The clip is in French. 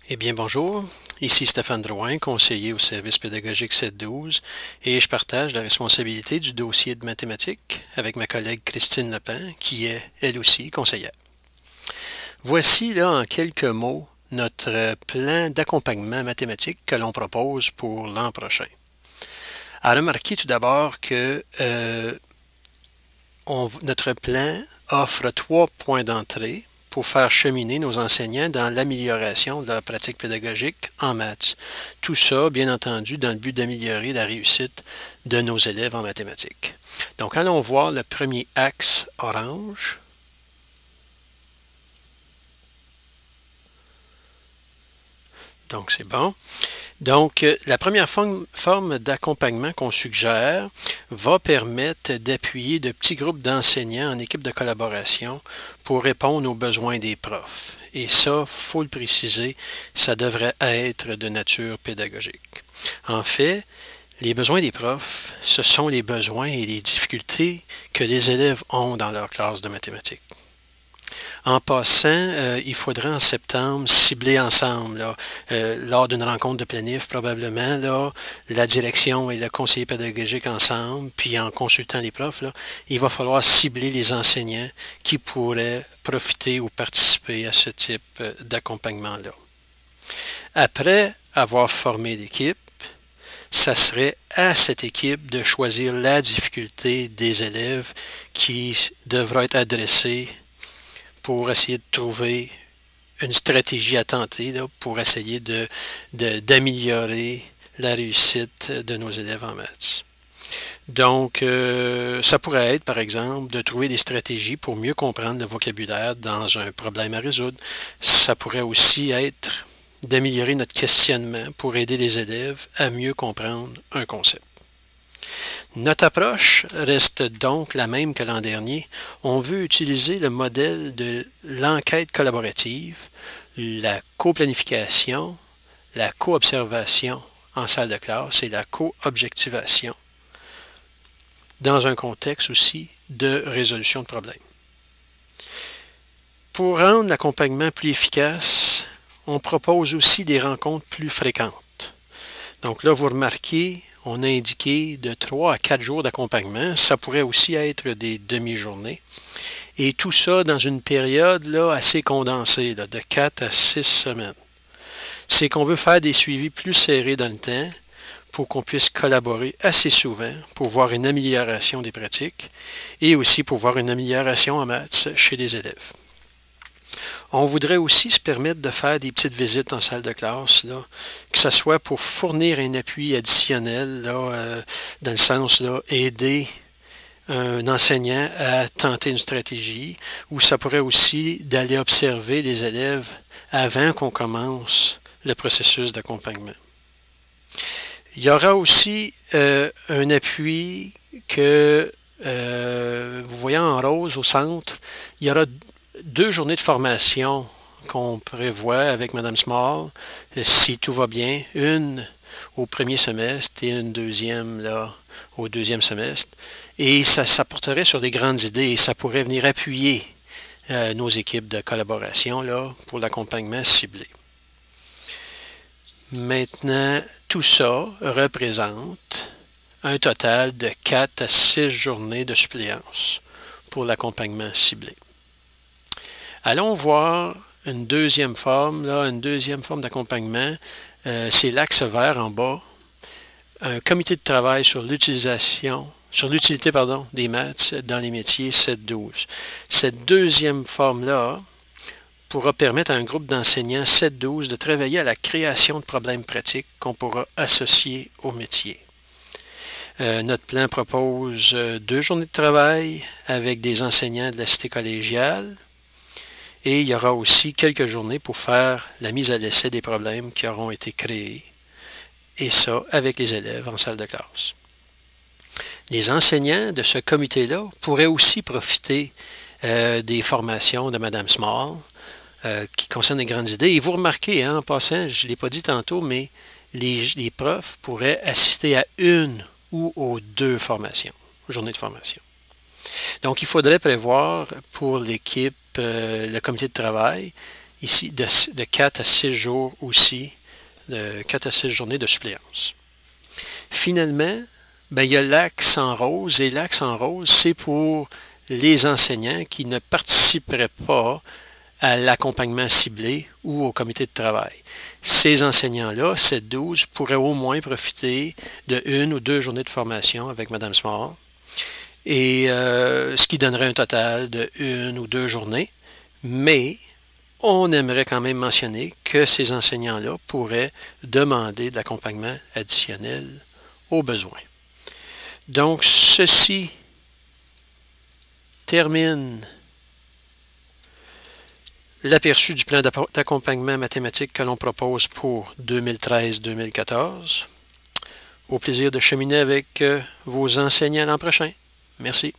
Eh bien, bonjour. Ici Stéphane Drouin, conseiller au service pédagogique 712, et je partage la responsabilité du dossier de mathématiques avec ma collègue Christine Lepin, qui est, elle aussi, conseillère. Voici, là, en quelques mots, notre plan d'accompagnement mathématique que l'on propose pour l'an prochain. À remarquer tout d'abord que notre plan offre 3 points d'entrée pour faire cheminer nos enseignants dans l'amélioration de leur pratique pédagogique en maths. Tout ça, bien entendu, dans le but d'améliorer la réussite de nos élèves en mathématiques. Donc, allons voir le premier axe orange. Donc, c'est bon. Donc, la première forme d'accompagnement qu'on suggère va permettre d'appuyer de petits groupes d'enseignants en équipe de collaboration pour répondre aux besoins des profs. Et ça, il faut le préciser, ça devrait être de nature pédagogique. En fait, les besoins des profs, ce sont les besoins et les difficultés que les élèves ont dans leur classe de mathématiques. En passant, il faudrait en septembre cibler ensemble, là, lors d'une rencontre de planif, probablement, là, la direction et le conseiller pédagogique ensemble, puis en consultant les profs, là, il va falloir cibler les enseignants qui pourraient profiter ou participer à ce type d'accompagnement-là. Après avoir formé l'équipe, ça serait à cette équipe de choisir la difficulté des élèves qui devra être adressée pour essayer de trouver une stratégie à tenter là, pour essayer d'améliorer la réussite de nos élèves en maths. Donc, ça pourrait être, par exemple, de trouver des stratégies pour mieux comprendre le vocabulaire dans un problème à résoudre. Ça pourrait aussi être d'améliorer notre questionnement pour aider les élèves à mieux comprendre un concept. Notre approche reste donc la même que l'an dernier. On veut utiliser le modèle de l'enquête collaborative, la coplanification, la co-observation en salle de classe et la co-objectivation dans un contexte aussi de résolution de problèmes. Pour rendre l'accompagnement plus efficace, on propose aussi des rencontres plus fréquentes. Donc là, vous remarquez, on a indiqué de 3 à 4 jours d'accompagnement. Ça pourrait aussi être des demi-journées. Et tout ça dans une période là, assez condensée, là, de 4 à 6 semaines. C'est qu'on veut faire des suivis plus serrés dans le temps pour qu'on puisse collaborer assez souvent pour voir une amélioration des pratiques et aussi pour voir une amélioration en maths chez les élèves. On voudrait aussi se permettre de faire des petites visites en salle de classe, là, que ce soit pour fournir un appui additionnel, là, dans le sens là, aider un enseignant à tenter une stratégie, ou ça pourrait aussi d'aller observer les élèves avant qu'on commence le processus d'accompagnement. Il y aura aussi un appui que vous voyez en rose au centre. Il y aura 2 journées de formation qu'on prévoit avec Mme Small, si tout va bien, une au premier semestre et une deuxième là, au deuxième semestre. Et ça porterait sur des grandes idées et ça pourrait venir appuyer nos équipes de collaboration là, pour l'accompagnement ciblé. Maintenant, tout ça représente un total de 4 à 6 journées de suppléance pour l'accompagnement ciblé. Allons voir une deuxième forme, là, une deuxième forme d'accompagnement. C'est l'axe vert en bas. Un comité de travail sur l'utilité des maths dans les métiers 7-12. Cette deuxième forme-là pourra permettre à un groupe d'enseignants 7-12 de travailler à la création de problèmes pratiques qu'on pourra associer au métier. Notre plan propose 2 journées de travail avec des enseignants de la cité collégiale. Et il y aura aussi quelques journées pour faire la mise à l'essai des problèmes qui auront été créés, et ça avec les élèves en salle de classe. Les enseignants de ce comité-là pourraient aussi profiter des formations de Mme Small qui concernent les grandes idées. Et vous remarquez, hein, en passant, je ne l'ai pas dit tantôt, mais les profs pourraient assister à une ou aux 2 formations, journées de formation. Donc, il faudrait prévoir pour l'équipe, le comité de travail, ici de 4 à 6 jours aussi, de 4 à 6 journées de suppléance. Finalement, ben, il y a l'axe en rose, et l'axe en rose, c'est pour les enseignants qui ne participeraient pas à l'accompagnement ciblé ou au comité de travail. Ces enseignants-là, 7-12, pourraient au moins profiter de 1 ou 2 journées de formation avec Mme Smart, et ce qui donnerait un total de 1 ou 2 journées, mais on aimerait quand même mentionner que ces enseignants-là pourraient demander de l'accompagnement additionnel au besoin. Donc, ceci termine l'aperçu du plan d'accompagnement mathématique que l'on propose pour 2013-2014. Au plaisir de cheminer avec vos enseignants l'an prochain. Merci.